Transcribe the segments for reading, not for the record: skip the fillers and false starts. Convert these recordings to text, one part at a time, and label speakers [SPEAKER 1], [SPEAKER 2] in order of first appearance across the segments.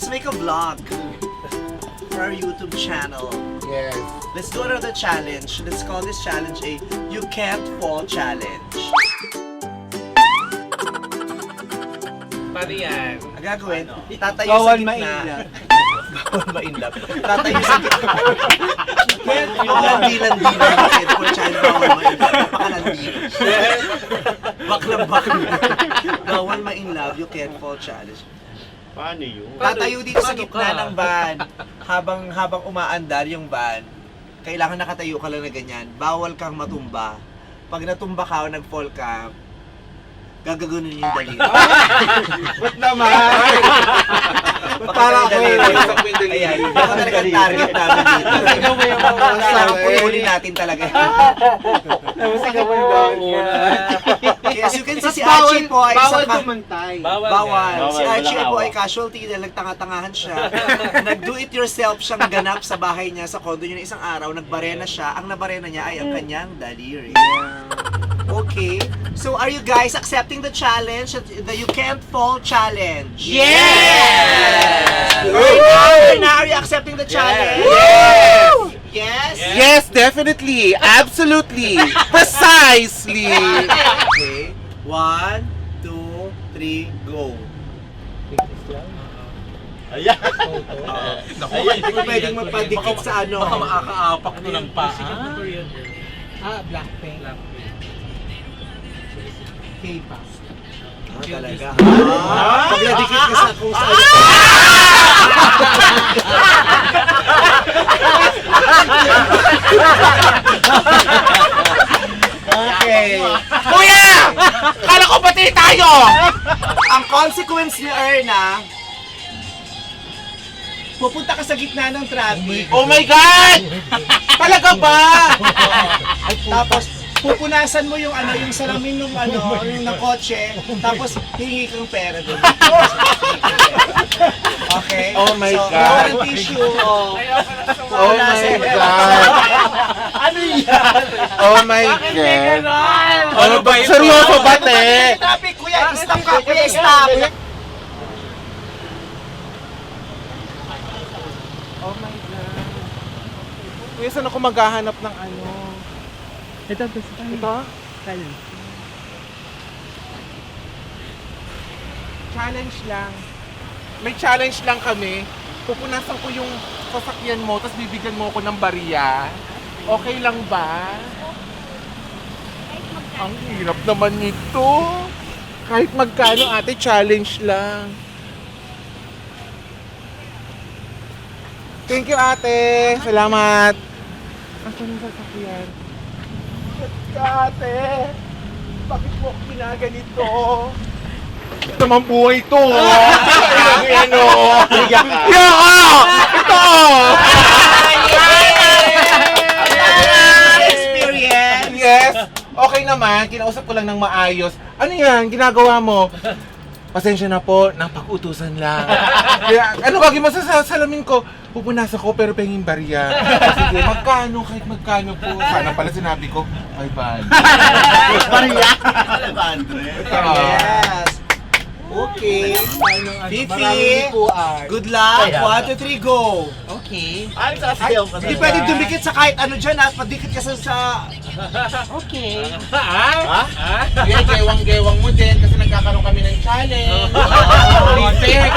[SPEAKER 1] let's make a vlog for our YouTube channel.
[SPEAKER 2] Yes.
[SPEAKER 1] Let's do another challenge. Let's call this challenge a You Can't Fall Challenge.
[SPEAKER 3] Pari yan.
[SPEAKER 1] Ang gagawin, tatayo sa
[SPEAKER 4] Bawal
[SPEAKER 1] gitna.
[SPEAKER 4] mainlap.
[SPEAKER 1] Bawal mainlap. Tatayo sa gitna. Landi-landi-landi. You can't fall challenge. Bawal mainlap. Pakalandi. Baklang-baklang. Bawal mainlap. You can't fall challenge.
[SPEAKER 5] Paano yun?
[SPEAKER 1] Tatayo dito sa
[SPEAKER 3] Paano
[SPEAKER 1] gitna
[SPEAKER 3] ka?
[SPEAKER 1] ng van. Habang umaandar yung van, kailangan nakatayo ka lang na ganyan. Bawal kang matumba. Pag natumba ka o nag-fall ka, gagagunin yung daliri.
[SPEAKER 4] Ba't naman?
[SPEAKER 1] Para ako
[SPEAKER 2] yun.
[SPEAKER 1] Ayan, ako talaga ang target namin dito.
[SPEAKER 4] Ikaw mo yung
[SPEAKER 1] Kailangan puli natin talaga.
[SPEAKER 4] Tapos ikaw mo yung gawin mo.
[SPEAKER 1] As you can see, si Archie po ay
[SPEAKER 4] Bawal
[SPEAKER 1] isang
[SPEAKER 4] kumantay.
[SPEAKER 3] Bawal.
[SPEAKER 1] Bawal.
[SPEAKER 5] Bawal,
[SPEAKER 1] Si Archie
[SPEAKER 5] walang
[SPEAKER 1] po ay
[SPEAKER 5] hawak.
[SPEAKER 1] casualty dahil nagtanga-tangahan siya. Nag-do-it-yourself siyang ganap sa bahay niya, sa condo niya na isang araw. Nagbarena siya. Ang nabarena niya ay ang kanyang daliri. Okay. So are you guys accepting the challenge? The You Can't Fall Challenge?
[SPEAKER 2] Yes!
[SPEAKER 1] Now, are you accepting the challenge? Yes?
[SPEAKER 2] Yes, definitely. Absolutely. Precisely.
[SPEAKER 1] Okay. 1, 2, 3, go.
[SPEAKER 5] Ayan.
[SPEAKER 3] Naku,
[SPEAKER 1] Hindi ko pwedeng mapadikit sa ano.
[SPEAKER 3] Baka makakaapak to ng paa.
[SPEAKER 4] Blackpink. K-pop.
[SPEAKER 1] Talaga. Pag nadikit ka sa kung saan. Okay.
[SPEAKER 2] Kuya! Kala ko pati tayo!
[SPEAKER 1] Ang consequence ni Erna, pupunta ka sa gitna ng traffic.
[SPEAKER 2] Oh my God! Talaga ba?
[SPEAKER 1] Tapos pupunasan mo yung yung salamin ng yung ng kotse, tapos hingi kang pera doon. Okay?
[SPEAKER 2] Oh my
[SPEAKER 1] so,
[SPEAKER 2] God.
[SPEAKER 1] bawal ang tissue.
[SPEAKER 2] Oh
[SPEAKER 1] Pupunasan
[SPEAKER 2] my
[SPEAKER 1] mo.
[SPEAKER 2] God!
[SPEAKER 1] Ano yan?
[SPEAKER 2] Oh my God!
[SPEAKER 3] Ano ba ito?
[SPEAKER 2] Seryoso ba, te?
[SPEAKER 1] Traffic, kuya, stop ka, kuya, stop.
[SPEAKER 2] Oh my God. Kuya, saan ako maghahanap ng ano?
[SPEAKER 4] Ito, gusto tayo.
[SPEAKER 2] Ito?
[SPEAKER 4] Challenge.
[SPEAKER 2] Challenge lang. May challenge lang kami. Pupunasan ko yung sasakyan mo, tapos bibigyan mo ako ng bariya. Okay lang ba? Ang hirap naman nito. Kahit magkano, ate, challenge lang. Thank you, ate. Salamat. Asan yung sasakyan? Ate, bakit mo ako ginaganito? Ito naman buhay ito. Ano? Ito!
[SPEAKER 1] Experience.
[SPEAKER 2] Yes. Okay naman. Kinausap ko lang ng maayos. Ano yan? Ginagawa mo? Pasensya na po. Napag-utusan lang. Kaya, ano gagawin mo sa salamin ko? Pupunasan ko pero penging barya. Sige, magkano? Kahit magkano po. Sana pala sinabi ko, 500.
[SPEAKER 1] Bariya.
[SPEAKER 5] 500.
[SPEAKER 1] Yes. Okay. Fifi, good luck. 1, 2, 3, go.
[SPEAKER 4] Okay.
[SPEAKER 5] Ay, sasayaw ka na.
[SPEAKER 1] Hindi pwedeng dumikit sa kahit ano dyan ha. Padikit ka sa...
[SPEAKER 4] Okay.
[SPEAKER 2] Ha? Sige, gewang-gewang mo din kasi nagkakaroon kami ng challenge. Bitek!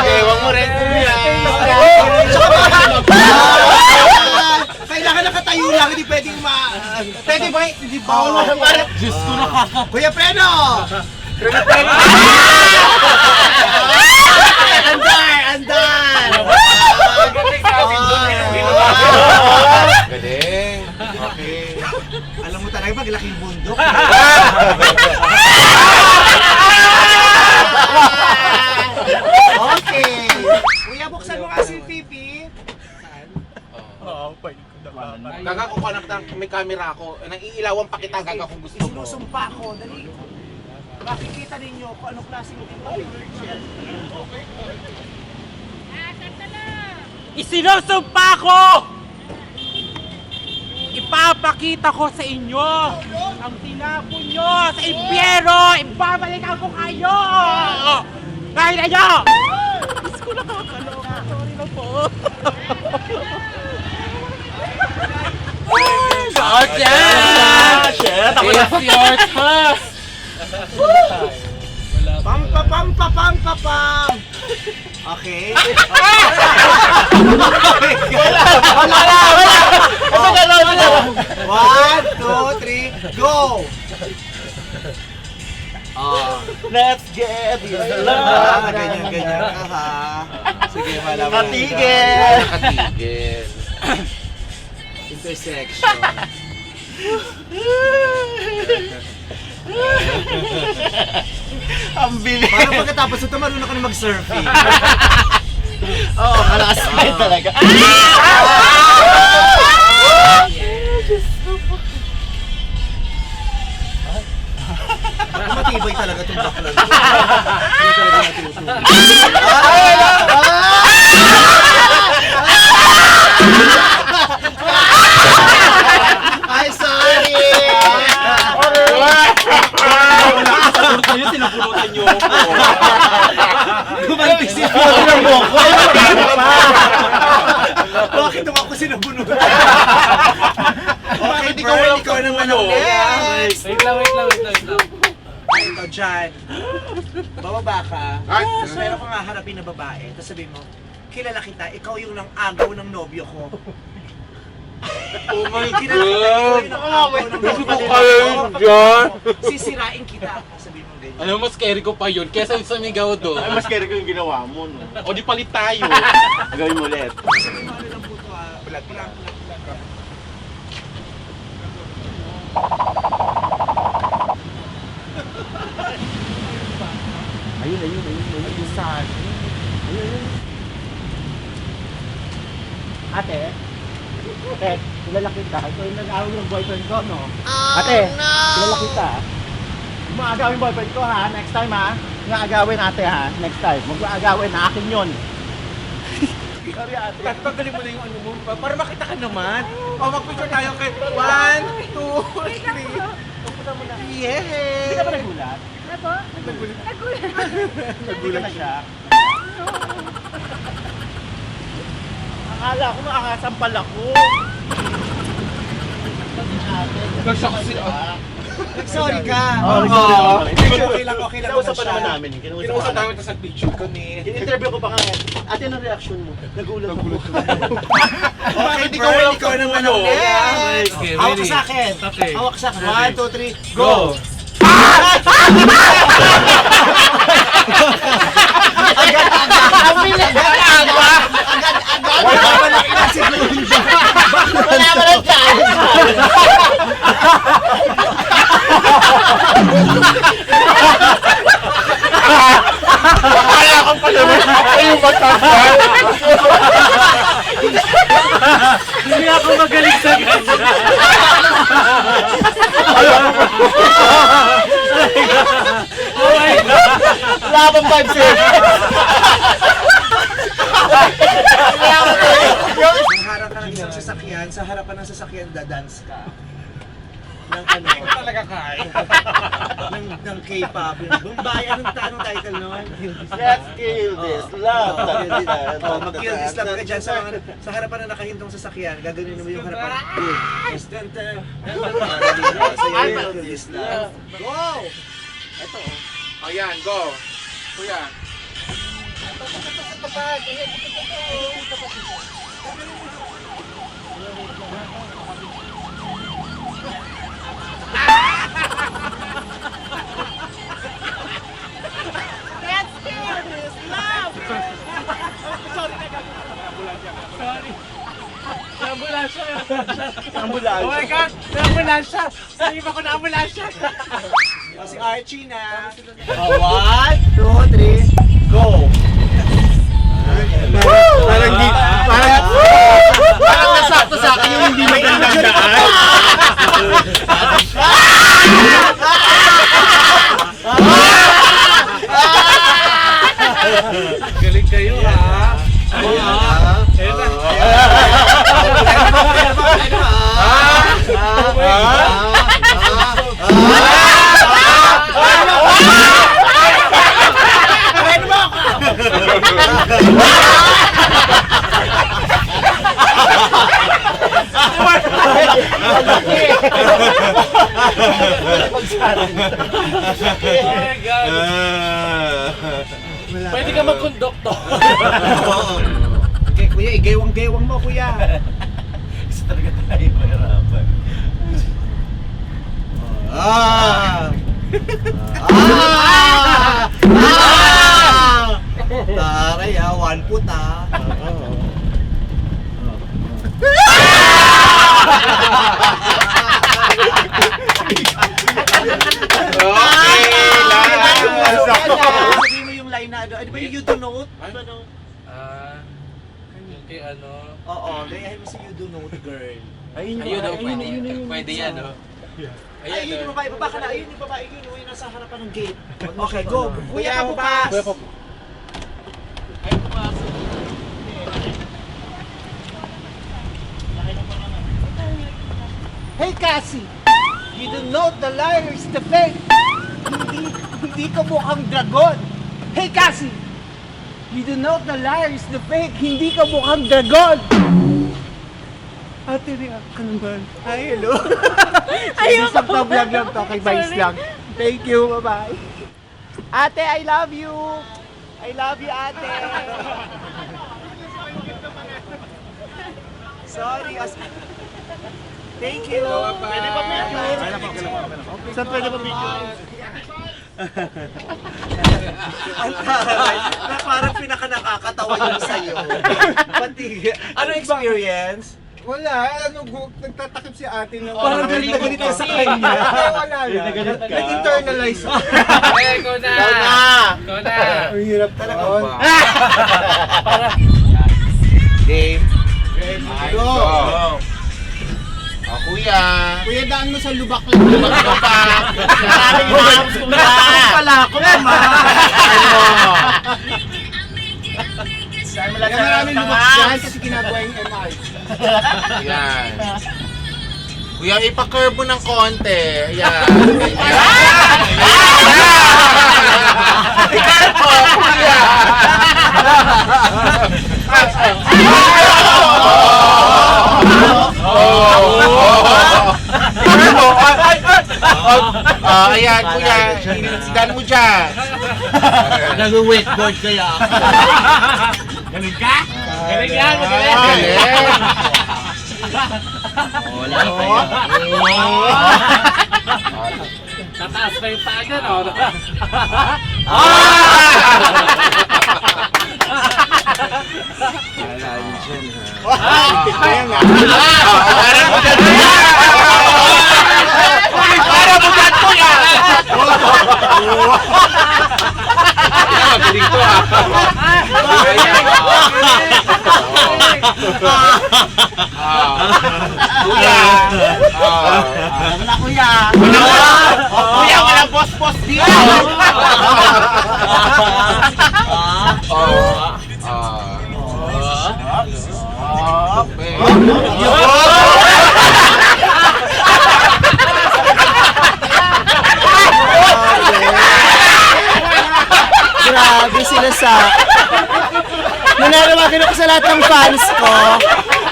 [SPEAKER 2] Gewang mo rin, kuya.
[SPEAKER 1] Kailangan nakatayo lang, hindi pwedeng Pwede ba? Hindi ba?
[SPEAKER 2] Diyos ko, nakaka...
[SPEAKER 1] Kuya Preno! Andar!
[SPEAKER 2] Galing. Okay.
[SPEAKER 1] Alam mo talaga pag laking bundok. Okay. Kuya, buksan mo nga si Pipi.
[SPEAKER 2] Gaga ko may camera ako. Nang-iilawan pa kita, gaga kung gusto mo.
[SPEAKER 1] Sinusumpa ko. Dali. Makikita ninyo kung anong klaseng
[SPEAKER 3] Isinusumpa ko! Ipapakita ko sa inyo ang tinapon nyo sa impyero! Ibabalikan ko kayo! Kaya nyo! Diyos ko, nakakaloka. Sorry na po. Georgia! It's your turn!
[SPEAKER 1] Pam pa pam pa pam pa pam. Okay. One, two, three, go!
[SPEAKER 5] Let's get this
[SPEAKER 1] Ganyan ka ha. Sige, malaman.
[SPEAKER 5] Katigil!
[SPEAKER 2] Nakatigil.
[SPEAKER 1] Intersection.
[SPEAKER 5] Ang bilis!
[SPEAKER 1] Paano pagkatapos ito, marunong ka na mag-surfing?
[SPEAKER 5] Oo, malakas tayo talaga.
[SPEAKER 1] Matibay talaga itong bakla. Hindi talaga natutulog. Ay, sorry!
[SPEAKER 3] Kayo, sinapunutan nyo ako.
[SPEAKER 1] Gumanti si Bakit naman ako sinabunod? Okay, Bern, ikaw naman ang next!
[SPEAKER 3] Wait lang.
[SPEAKER 1] Ay, ito, Jan. Bababa ka. Tapos meron kang haharapin na babae. Tapos sabihin mo, kilala kita, ikaw yung nang agaw ng nobyo ko.
[SPEAKER 2] Oh my
[SPEAKER 1] Kilala kita, ikaw yung nang agaw ng nobyo ko.
[SPEAKER 2] John.
[SPEAKER 1] Sisirain kita. Sabihin mo ganyan.
[SPEAKER 3] Ano, mas scary ko pa yun kesa sa migaw doon.
[SPEAKER 5] Ay, mas scary ko yung ginawa mo, no?
[SPEAKER 3] O di palit tayo.
[SPEAKER 5] Gawin mo ulit.
[SPEAKER 1] Sabihin mo ano lang po ito ha. Bulat.
[SPEAKER 4] Ate, kilala kita. Ito yung nag-away ng boyfriend ko, no? Ate, kilala kita. Mag-aagawin yung boyfriend ko, ha? Next time, ha? Mag-aagawin ate, ha? Next time. Mag-aagawin, na akin yun. Sorry, ate.
[SPEAKER 2] Tanggalin mo na yung ano mo para makita ka naman. O, mag-picture tayo kay 1, 2, 3.
[SPEAKER 4] Hindi ka ba nagulat?
[SPEAKER 6] Ako? Nagulat.
[SPEAKER 4] Nagulat na siya. Akala ko makakasampal ako.
[SPEAKER 2] Gasyak si...
[SPEAKER 1] Sorry ka.
[SPEAKER 4] Oh,
[SPEAKER 1] Oo.
[SPEAKER 4] sorry.
[SPEAKER 1] Okay lang naman
[SPEAKER 5] Kinausap pa
[SPEAKER 1] siya.
[SPEAKER 5] naman namin.
[SPEAKER 2] Kinausap namin ito sa picture ko ni...
[SPEAKER 5] In-interview ko pa nga. Ate, anong reaction mo? Nagulat ako.
[SPEAKER 1] Okay,
[SPEAKER 2] Ikaw
[SPEAKER 1] Bern,
[SPEAKER 2] walang
[SPEAKER 1] ikaw naman ang
[SPEAKER 2] ulo.
[SPEAKER 1] next.
[SPEAKER 3] Okay,
[SPEAKER 1] Hawak ka
[SPEAKER 3] ready?
[SPEAKER 1] sa akin.
[SPEAKER 3] Okay.
[SPEAKER 1] Hawak ka sa akin. 1, 2, 3, go! Wala pa lang ilang segundo.
[SPEAKER 5] Wala mo lang chance!
[SPEAKER 2] Kaya ka pa naman ako yung matanggal.
[SPEAKER 3] Hindi ako magaling sa ganyan. Oh my God!
[SPEAKER 5] Wala akong 5 seconds!
[SPEAKER 1] Harap ka ng isang sasakyan, sa harapan ng sasakyan, dadance ka. Ng ano?
[SPEAKER 2] Talaga kaya.
[SPEAKER 1] ng K-pop. Bombay, anong title nun?
[SPEAKER 5] Let's kill this love!
[SPEAKER 1] Oh, mag-kill this love ka dyan sa harapan ng nakahintong sasakyan. Gagawin mo yung harapan. Yes, dun. Sa'yo yung kill this love. Go! Ito.
[SPEAKER 2] Ayan, go. Kuya.
[SPEAKER 3] Oh my God! Ambulansya! Sabi ba ko na ambulansya?
[SPEAKER 1] Si Archie na.
[SPEAKER 5] 1, 2, 3, go!
[SPEAKER 2] Parang di...
[SPEAKER 5] Parang nasakto sa akin yung hindi magandang daan.
[SPEAKER 3] Galing kayo ha! Pwede ka mag-conductor.
[SPEAKER 1] Okay, kuya, igewang-gewang mo, kuya.
[SPEAKER 5] Gusto talaga tayo mahirapan.
[SPEAKER 1] Taray one foot Sabihin mo yung line na ano ba yung you do note?
[SPEAKER 3] Yung kay ano.
[SPEAKER 1] Oo, gayahin mo si you do note, girl.
[SPEAKER 3] Ayun, pwede yan, no?
[SPEAKER 1] Ayun yung babae, baba ka na. Ayun yung babae, yun yung nasa harapan ng gate. Okay, go. Kuya ka bukas.
[SPEAKER 4] Hey Cassie! You don't know the liar is the fake! Hindi ka mukhang dragon! Hey Cassie! You don't know the liar is the fake! Hindi ka mukhang dragon! Ate, react ka naman. Hi, hello!
[SPEAKER 6] Ayoko.
[SPEAKER 4] Isang vlog lang to, kay Vice
[SPEAKER 6] Sorry.
[SPEAKER 4] lang. Thank you, bye-bye. Ate, I love you! I love you, ate!
[SPEAKER 1] Sorry, thank you.
[SPEAKER 4] Pwede ba picture? Saan pwede ba picture?
[SPEAKER 1] Na parang pinaka nakakatawa yun sa'yo. Pati, ano experience?
[SPEAKER 2] Wala, nagtatakip si ate na
[SPEAKER 1] Parang galit na galit ka sa kanya.
[SPEAKER 2] Wala na. Nag-internalize ako.
[SPEAKER 3] Ikaw na! Ikaw na!
[SPEAKER 2] Ang hirap talaga.
[SPEAKER 5] Game.
[SPEAKER 2] Go!
[SPEAKER 5] Kuya.
[SPEAKER 2] Kuya, daan mo sa lubak lang.
[SPEAKER 5] Maraming hams ko na.
[SPEAKER 1] Pala ako naman.
[SPEAKER 2] Kaya maraming lubak dyan kasi ginagawa yung MI.
[SPEAKER 5] Yan. Kuya, ipa-curve mo ng konti. Yan. I-curve mo, kuya. Ayan, kuya. Dan mo dyan.
[SPEAKER 3] Nag-wakeboard kaya ako. Galing ka? Galing yan, magaling.
[SPEAKER 5] Galing.
[SPEAKER 3] Wala pa Tataas pa yung paa niya, no?
[SPEAKER 2] Ayan nga.
[SPEAKER 5] Para mo dyan, kuya! Galing to, Kuya!
[SPEAKER 4] Alam na kuya!
[SPEAKER 5] Kuya, walang boss-boss dito!
[SPEAKER 4] Grabe sila sa... Nananawagan ako sa lahat ng fans ko.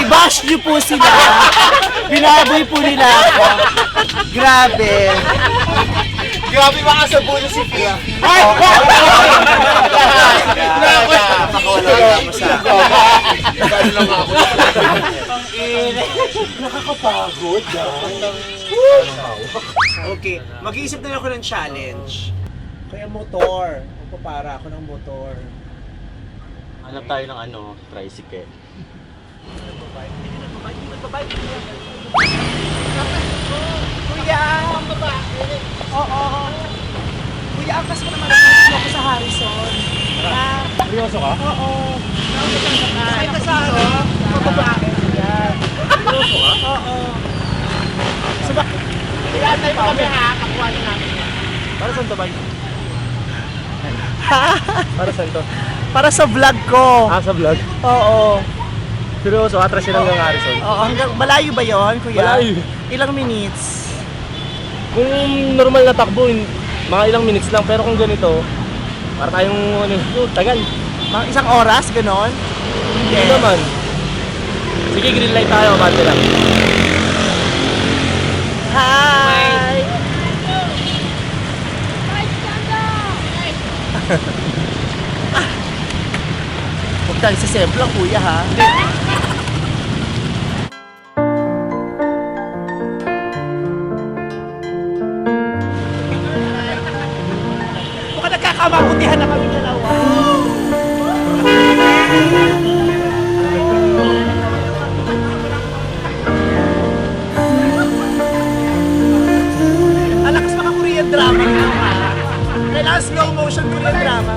[SPEAKER 4] I-bash niyo po sila. Binaboy po nila ako. Grabe.
[SPEAKER 2] Grabe mga sabuno si Pia.
[SPEAKER 1] Nakawala mo sa
[SPEAKER 4] Nakakapagod.
[SPEAKER 1] Okay, mag-iisip na ako ng challenge. Kaya motor. Para ako ng motor.
[SPEAKER 4] Hanap tayo ng ano, tricycle.
[SPEAKER 1] Kuya! Oo. Kuya, angkas mo naman ako sa Harrison.
[SPEAKER 4] Seryoso ka?
[SPEAKER 1] Oo. Sakay ka sa ano? Mababae. Yan.
[SPEAKER 4] Seryoso ka?
[SPEAKER 1] Oo.
[SPEAKER 4] Kaya tayo kami ha, kakuha na namin yan. Para saan to ba? Para saan to? Para sa vlog ko.
[SPEAKER 7] Sa vlog?
[SPEAKER 4] Oo.
[SPEAKER 7] Seryoso, atras yun hanggang Harrison.
[SPEAKER 4] Oo, hanggang malayo ba yon, kuya?
[SPEAKER 7] Malayo.
[SPEAKER 4] Ilang minutes?
[SPEAKER 7] Kung normal na takbo, mga ilang minutes lang. Pero kung ganito, para tayong tagal.
[SPEAKER 4] Mga isang oras, ganon?
[SPEAKER 7] Hindi naman. Sige, green light tayo, bante lang.
[SPEAKER 4] Hi! Huwag tayo sa semplang, kuya, ha? Mukhang nagkakamabutihan na kami dalawa. Ang lakas mga Korean drama. Kailangan slow motion Korean drama.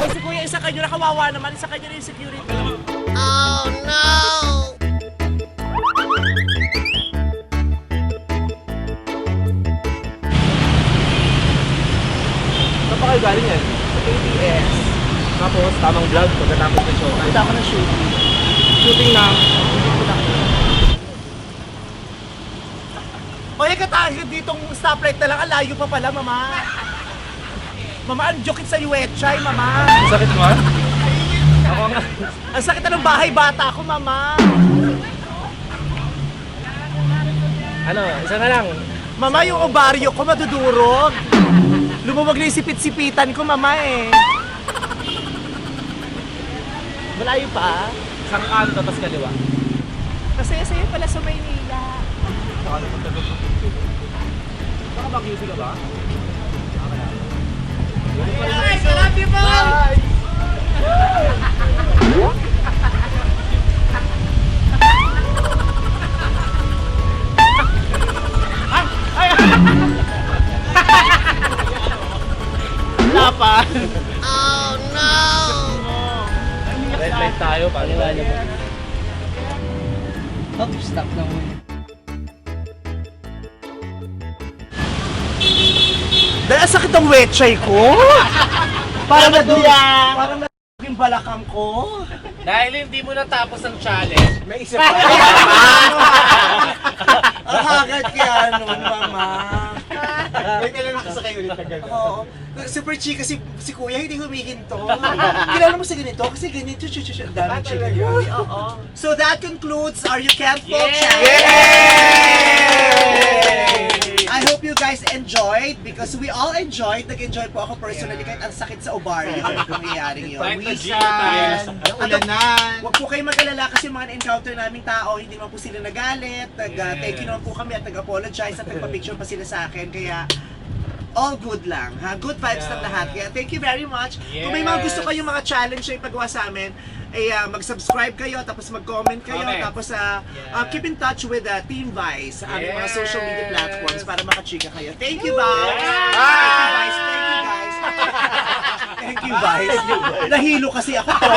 [SPEAKER 4] Hoy, si kuya, isa kayo nakawawa naman, isa kayo na yung security.
[SPEAKER 7] Saan pa kayo galing yan?
[SPEAKER 4] ABS.
[SPEAKER 7] Tapos, tamang vlog pagkatapos ng show.
[SPEAKER 4] Punta ako ng shooting.
[SPEAKER 7] Shooting na.
[SPEAKER 4] Hoy, katahid ditong stoplight na lang, ang layo pa pala, mama. Mama, ang jokit sa Yuechay, mama.
[SPEAKER 7] Sakit mo ah? Ako nga.
[SPEAKER 4] Ang sakit na ng bahay bata ako, mama.
[SPEAKER 7] Ano, isa na lang.
[SPEAKER 4] Mama, yung ovaryo ko madudurog. Lumawag na yung sipit-sipitan ko, mama eh. Malayo pa.
[SPEAKER 7] Isang kanto, tapos kaliwa.
[SPEAKER 4] Kasi pala sa Maynila.
[SPEAKER 7] Baka mag-UP ka ba?
[SPEAKER 4] Ay, grabe mo! Wala pa.
[SPEAKER 7] Red light tayo, paano ba?
[SPEAKER 4] Stop lang mo. Dahil ang sakit ang wetchay ko. Parang yung balakang ko.
[SPEAKER 3] Dahil hindi mo natapos ang challenge,
[SPEAKER 1] May isa pa. Ang hagad kaya nun, mama.
[SPEAKER 2] May kailan nakasakay ulit na gano'n.
[SPEAKER 1] Oo. Super chika si kuya, hindi humihinto. Kilala mo sa ganito? Kasi ganito, ang dami chika. Oo. So that concludes our You Can't Fall Challenge. I hope you guys enjoyed because we all enjoyed. Nag-enjoy po ako personally kahit ang sakit sa ovaryo ang nangyayaring yun.
[SPEAKER 2] Pawisan, ulanan.
[SPEAKER 1] Huwag po kayo mag-alala kasi mga na-encounter naming tao, hindi naman po sila nagalit. Thank you naman po kami at nag-apologize at nagpa-picture pa sila sa akin. Kaya all good lang, ha? Good vibes ng lahat. Kaya thank you very much. Kung may mga gusto kayong mga challenge na ipagawa sa amin, ay mag-subscribe kayo, tapos mag-comment kayo, tapos keep in touch with Team Vice sa aming mga social media platforms para makachika kayo. Thank you, Vice! Thank you, Vice! Thank you, guys! Thank you, Vice! Nahilo kasi ako to.